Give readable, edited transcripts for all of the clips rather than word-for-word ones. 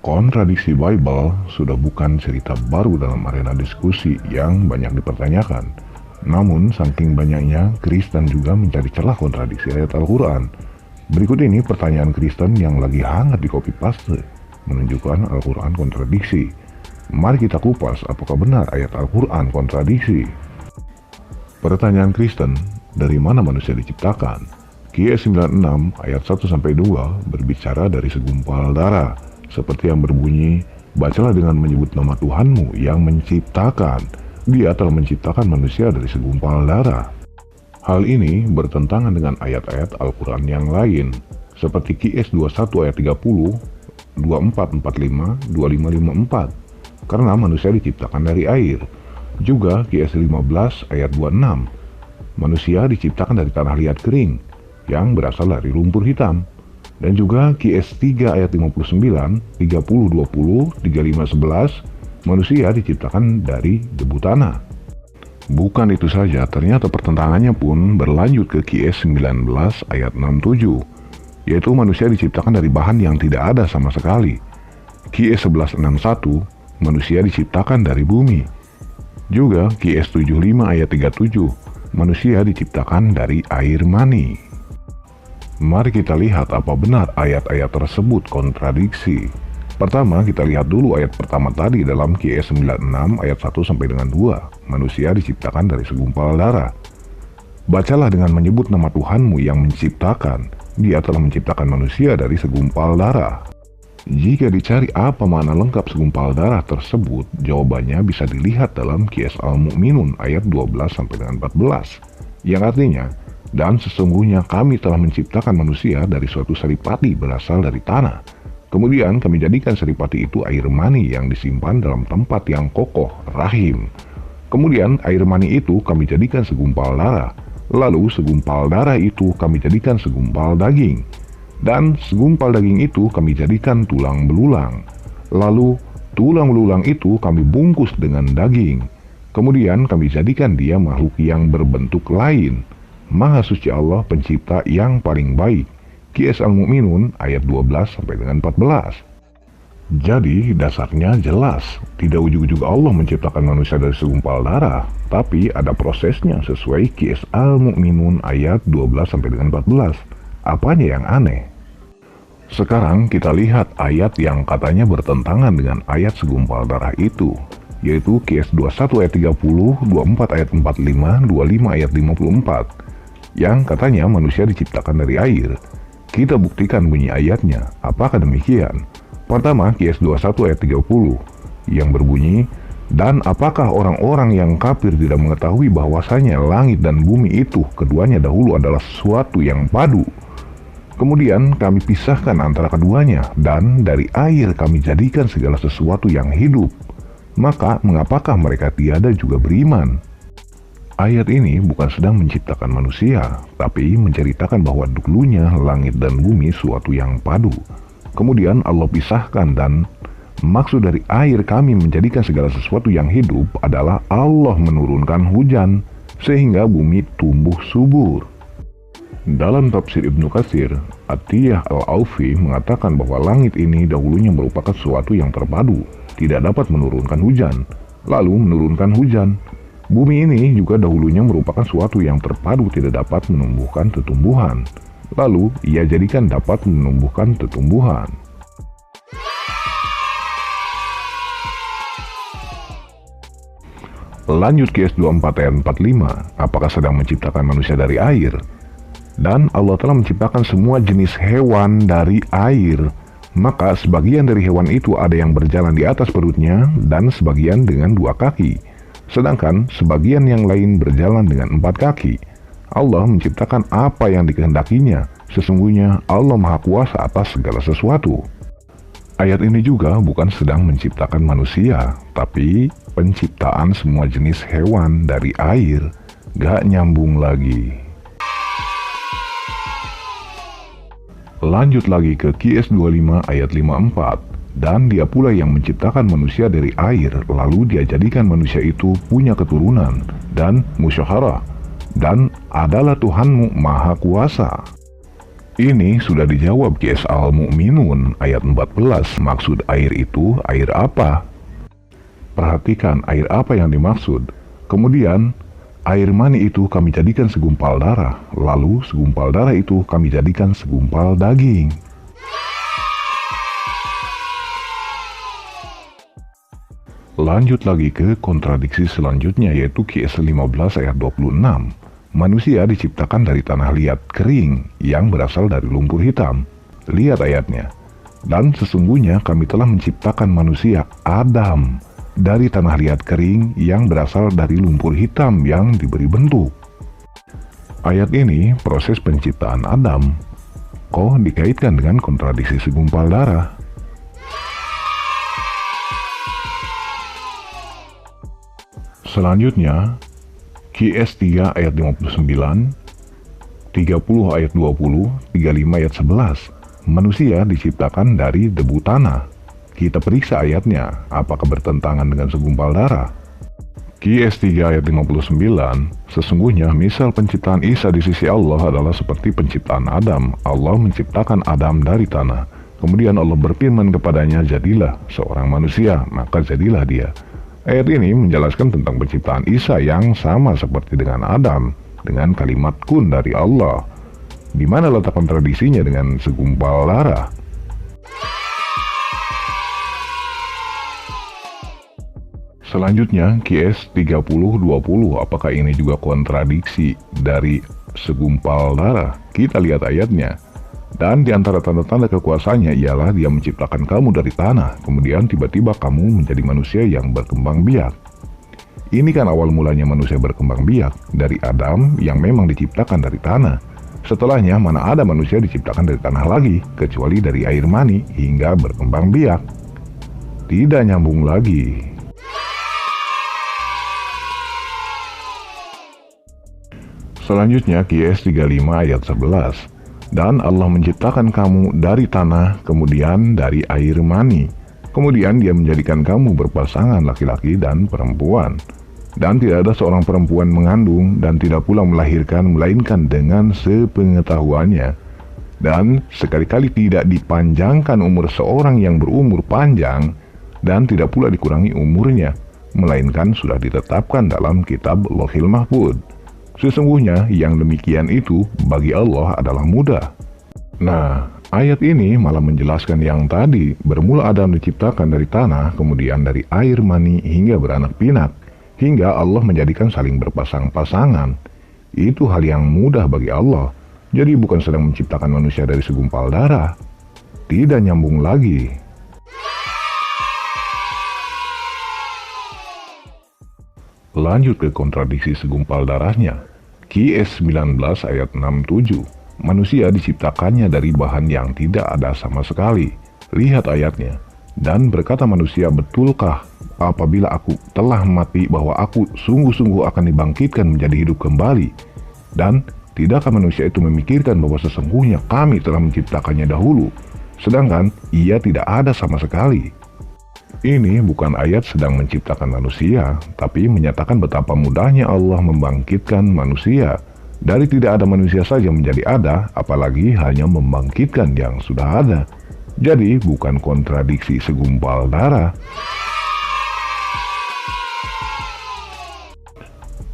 Kontradiksi Bible sudah bukan cerita baru dalam arena diskusi yang banyak dipertanyakan. Namun, saking banyaknya, Kristen juga mencari celah kontradiksi ayat Al-Quran. Berikut ini pertanyaan Kristen yang lagi hangat di copy paste, menunjukkan Al-Quran kontradiksi. Mari kita kupas apakah benar ayat Al-Quran kontradiksi. Pertanyaan Kristen, dari mana manusia diciptakan? QS 96 ayat 1-2 berbicara dari segumpal darah, seperti yang berbunyi, bacalah dengan menyebut nama Tuhanmu yang menciptakan. Dia telah menciptakan manusia dari segumpal darah. Hal ini bertentangan dengan ayat-ayat Al-Quran yang lain, seperti QS 21 ayat 30, 2445, 2554, karena manusia diciptakan dari air. Juga QS 15 ayat 26, manusia diciptakan dari tanah liat kering, yang berasal dari lumpur hitam. Dan juga QS 3 ayat 59, 30, 20, 35, 11, manusia diciptakan dari debu tanah. Bukan itu saja, ternyata pertentangannya pun berlanjut ke QS 19 ayat 67, yaitu manusia diciptakan dari bahan yang tidak ada sama sekali. QS 1161, manusia diciptakan dari bumi. Juga QS 75 ayat 37, manusia diciptakan dari air mani. Mari kita lihat apa benar ayat-ayat tersebut kontradiksi. Pertama, kita lihat dulu ayat pertama tadi dalam QS 96 ayat 1-2. Manusia diciptakan dari segumpal darah. Bacalah dengan menyebut nama Tuhanmu yang menciptakan. Dia telah menciptakan manusia dari segumpal darah. Jika dicari apa makna lengkap segumpal darah tersebut, jawabannya bisa dilihat dalam QS Al-Mu'minun ayat 12-14, yang artinya, dan sesungguhnya kami telah menciptakan manusia dari suatu saripati berasal dari tanah. Kemudian kami jadikan saripati itu air mani yang disimpan dalam tempat yang kokoh, rahim. Kemudian air mani itu kami jadikan segumpal darah. Lalu segumpal darah itu kami jadikan segumpal daging. Dan segumpal daging itu kami jadikan tulang belulang. Lalu tulang belulang itu kami bungkus dengan daging. Kemudian kami jadikan dia makhluk yang berbentuk lain. Maha suci Allah pencipta yang paling baik. QS Al-Mu'minun ayat 12-14. Jadi dasarnya jelas, tidak ujug-ujug Allah menciptakan manusia dari segumpal darah, tapi ada prosesnya sesuai QS Al-Mu'minun ayat 12-14. Apanya yang aneh? Sekarang kita lihat ayat yang katanya bertentangan dengan ayat segumpal darah itu, yaitu QS 21 ayat 30, 24 ayat 45, 25 ayat 54. Yang katanya manusia diciptakan dari air. Kita buktikan bunyi ayatnya. Apakah demikian? Pertama, QS 21 ayat 30 yang berbunyi, dan apakah orang-orang yang kafir tidak mengetahui bahwasanya langit dan bumi itu keduanya dahulu adalah sesuatu yang padu. Kemudian kami pisahkan antara keduanya, dan dari air kami jadikan segala sesuatu yang hidup. Maka mengapakah mereka tiada juga beriman? Ayat ini bukan sedang menciptakan manusia, tapi menceritakan bahwa dulunya langit dan bumi suatu yang padu. Kemudian Allah pisahkan, dan maksud dari air kami menjadikan segala sesuatu yang hidup adalah Allah menurunkan hujan, sehingga bumi tumbuh subur. Dalam tafsir Ibnu Katsir, Atiyah Al-Aufi mengatakan bahwa langit ini dahulunya merupakan sesuatu yang terpadu, tidak dapat menurunkan hujan, lalu menurunkan hujan. Bumi ini juga dahulunya merupakan suatu yang terpadu tidak dapat menumbuhkan tumbuhan. Lalu ia jadikan dapat menumbuhkan tumbuhan. Lanjut QS 24 ayat 45, apakah sedang menciptakan manusia dari air? Dan Allah telah menciptakan semua jenis hewan dari air. Maka sebagian dari hewan itu ada yang berjalan di atas perutnya dan sebagian dengan 2 kaki. Sedangkan sebagian yang lain berjalan dengan 4 kaki. Allah menciptakan apa yang dikehendakinya. Sesungguhnya Allah Maha Kuasa atas segala sesuatu. Ayat ini juga bukan sedang menciptakan manusia, tapi penciptaan semua jenis hewan dari air. Gak nyambung lagi. Lanjut lagi ke QS 25 ayat 54. Dan dia pula yang menciptakan manusia dari air, lalu dia jadikan manusia itu punya keturunan dan musyawarah, dan adalah Tuhanmu Maha Kuasa. Ini sudah dijawab QS Al-Mu'minun ayat 14. Maksud air itu air apa? Perhatikan air apa yang dimaksud. Kemudian, air mani itu kami jadikan segumpal darah. Lalu segumpal darah itu kami jadikan segumpal daging. Lanjut lagi ke kontradiksi selanjutnya, yaitu QS 15 ayat 26. Manusia diciptakan dari tanah liat kering yang berasal dari lumpur hitam. Lihat ayatnya. Dan sesungguhnya kami telah menciptakan manusia, Adam, dari tanah liat kering yang berasal dari lumpur hitam yang diberi bentuk. Ayat ini proses penciptaan Adam kok dikaitkan dengan kontradiksi segumpal darah. Selanjutnya, QS 3 ayat 59, 30 ayat 20, 35 ayat 11. Manusia diciptakan dari debu tanah. Kita periksa ayatnya, apakah bertentangan dengan segumpal darah? QS 3 ayat 59, sesungguhnya misal penciptaan Isa di sisi Allah adalah seperti penciptaan Adam. Allah menciptakan Adam dari tanah. Kemudian Allah berfirman kepadanya, jadilah seorang manusia, maka jadilah dia. Ayat ini menjelaskan tentang penciptaan Isa yang sama seperti dengan Adam, dengan kalimat kun dari Allah. Di mana letak kontradisinya dengan segumpal darah? Selanjutnya, QS 30-20, apakah ini juga kontradiksi dari segumpal darah? Kita lihat ayatnya. Dan di antara tanda-tanda kekuasaannya ialah dia menciptakan kamu dari tanah, kemudian tiba-tiba kamu menjadi manusia yang berkembang biak. Ini kan awal mulanya manusia berkembang biak, dari Adam yang memang diciptakan dari tanah. Setelahnya mana ada manusia diciptakan dari tanah lagi, kecuali dari air mani hingga berkembang biak. Tidak nyambung lagi. Selanjutnya QS 35 ayat 11. Dan Allah menciptakan kamu dari tanah, kemudian dari air mani. Kemudian dia menjadikan kamu berpasangan laki-laki dan perempuan. Dan tidak ada seorang perempuan mengandung dan tidak pula melahirkan, melainkan dengan sepengetahuannya. Dan sekali-kali tidak dipanjangkan umur seorang yang berumur panjang, dan tidak pula dikurangi umurnya, melainkan sudah ditetapkan dalam kitab Lauhil Mahfuz. Sesungguhnya yang demikian itu bagi Allah adalah mudah. Nah, ayat ini malah menjelaskan yang tadi, bermula Adam diciptakan dari tanah, kemudian dari air mani hingga beranak pinak, hingga Allah menjadikan saling berpasang-pasangan. Itu hal yang mudah bagi Allah. Jadi bukan sedang menciptakan manusia dari segumpal darah. Tidak nyambung lagi. Lanjut ke kontradiksi segumpal darahnya. QS 19 ayat 67. Manusia diciptakannya dari bahan yang tidak ada sama sekali. Lihat ayatnya. Dan berkata manusia, betulkah apabila aku telah mati bahwa aku sungguh-sungguh akan dibangkitkan menjadi hidup kembali? Dan tidakkah manusia itu memikirkan bahwa sesungguhnya kami telah menciptakannya dahulu, sedangkan ia tidak ada sama sekali? Ini bukan ayat sedang menciptakan manusia, tapi menyatakan betapa mudahnya Allah membangkitkan manusia. Dari tidak ada manusia saja menjadi ada, apalagi hanya membangkitkan yang sudah ada. Jadi bukan kontradiksi segumpal darah.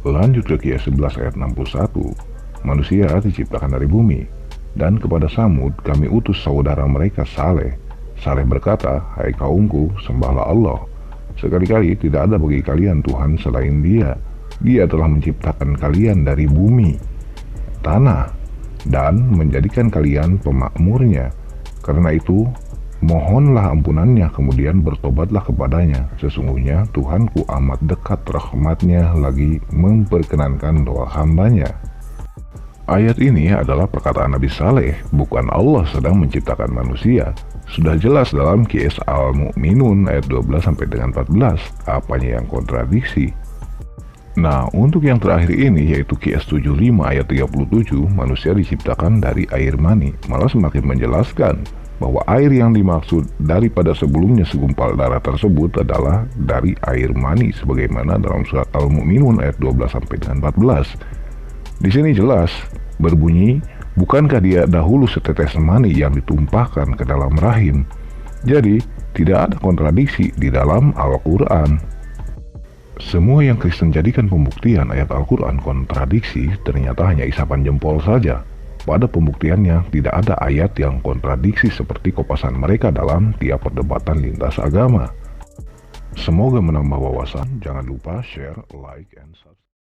Lanjut ke QS 11 ayat 61. Manusia diciptakan dari bumi, dan kepada Samud kami utus saudara mereka Saleh. Saleh berkata, hai kaumku, sembahlah Allah. Sekali-kali tidak ada bagi kalian Tuhan selain Dia. Dia telah menciptakan kalian dari bumi, tanah, dan menjadikan kalian pemakmurnya. Karena itu, mohonlah ampunannya, kemudian bertobatlah kepadanya. Sesungguhnya Tuhanku amat dekat rahmatnya lagi memperkenankan doa hambanya. Ayat ini adalah perkataan Nabi Saleh, bukan Allah sedang menciptakan manusia. Sudah jelas dalam QS Al-Mu'minun ayat 12 sampai dengan 14, apanya yang kontradiksi. Nah, untuk yang terakhir ini yaitu QS 75 ayat 37, manusia diciptakan dari air mani, malah semakin menjelaskan bahwa air yang dimaksud daripada sebelumnya segumpal darah tersebut adalah dari air mani sebagaimana dalam surat Al-Mu'minun ayat 12 sampai dengan 14. Di sini jelas Berbunyi, bukankah dia dahulu setetes mani yang ditumpahkan ke dalam rahim? Jadi, tidak ada kontradiksi di dalam Al-Quran. Semua yang Kristen jadikan pembuktian ayat Al-Quran kontradiksi ternyata hanya isapan jempol saja. Pada pembuktiannya tidak ada ayat yang kontradiksi seperti kopasan mereka dalam tiap perdebatan lintas agama. Semoga menambah wawasan. Jangan lupa share, like, and subscribe.